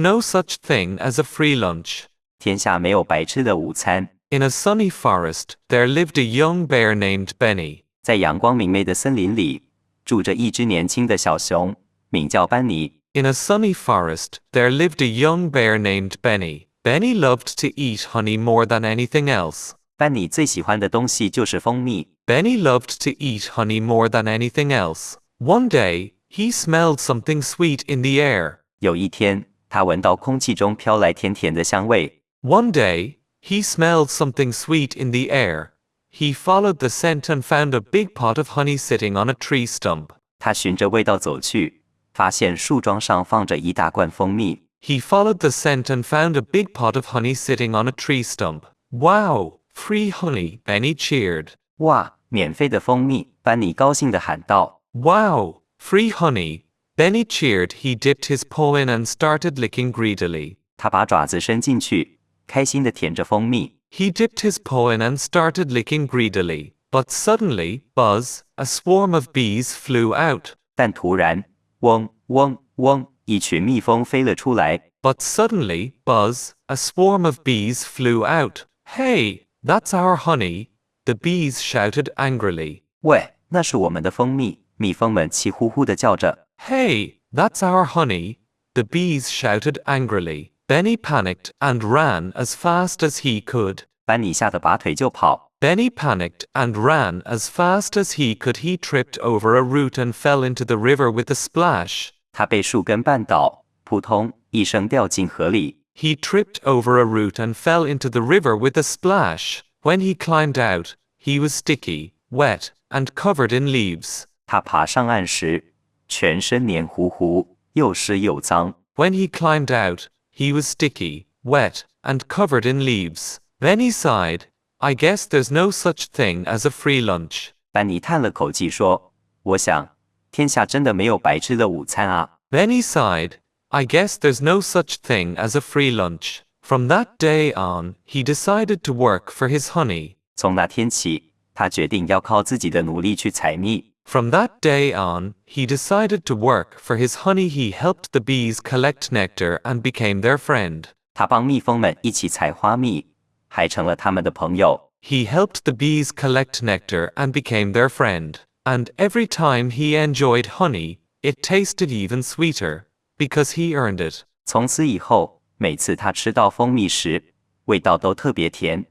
No such thing as a free lunch. 天下没有白吃的午餐。In a sunny forest, there lived a young bear named Benny. 在阳光明媚的森林里，住着一只年轻的小熊，名叫班尼。In a sunny forest, there lived a young bear named Benny. Benny loved to eat honey more than anything else. 班尼最喜欢的东西就是蜂蜜。Benny loved to eat honey more than anything else. One day, he smelled something sweet in the air. 有一天，他闻到空气中飘来甜甜的香味。One day, he smelled something sweet in the air. He followed the scent and found a big pot of honey sitting on a tree stump. 他循着味道走去，发现树桩上放着一大罐蜂蜜。He followed the scent and found a big pot of honey sitting on a tree stump. Wow, free honey, Benny cheered. 哇，免费的蜂蜜！班尼高兴地喊道。Wow, free honey, Benny cheered. He dipped his paw in and started licking greedily. 他把爪子伸进去，开心地舔着蜂蜜。He dipped his paw in and started licking greedily. But suddenly, buzz, a swarm of bees flew out. 但突然，嗡嗡嗡，一群蜜蜂飞了出来。But suddenly, buzz, a swarm of bees flew out. Hey, that's our honey, the bees shouted angrily. 喂，那是我们的蜂蜜！蜜蜂们气呼呼地叫着。Hey, that's our honey, the bees shouted angrily. Benny panicked and ran as fast as he could. 班尼吓得拔腿就跑。Benny panicked and ran as fast as he could. He tripped over a root and fell into the river with a splash. 他被树根绊倒，扑通一声掉进河里。He tripped over a root and fell into the river with a splash. When he climbed out, he was sticky, wet, and covered in leaves. 他爬上岸时，全身黏糊糊，又湿又脏。When he climbed out, he was sticky, wet, and covered in leaves. Then he sighed. I guess there's no such thing as a free lunch. 班尼叹了口气说：“我想，天下真的没有白吃的午餐啊。” Then he sighed. I guess there's no such thing as a free lunch. From that day on, he decided to work for his honey. 从那天起，他决定要靠自己的努力去采蜜。From that day on, he decided to work for his honey. He helped the bees collect nectar and became their friend. 他帮蜜蜂们一起采花蜜，还成了他们的朋友。He helped the bees collect nectar and became their friend. And every time he enjoyed honey, it tasted even sweeter, because he earned it. 从此以后，每次他吃到蜂蜜时，味道都特别甜，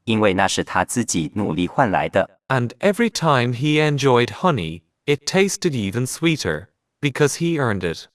因为那是他自己努力换来的。And every time he enjoyed honey, it tasted even sweeter, because he earned it.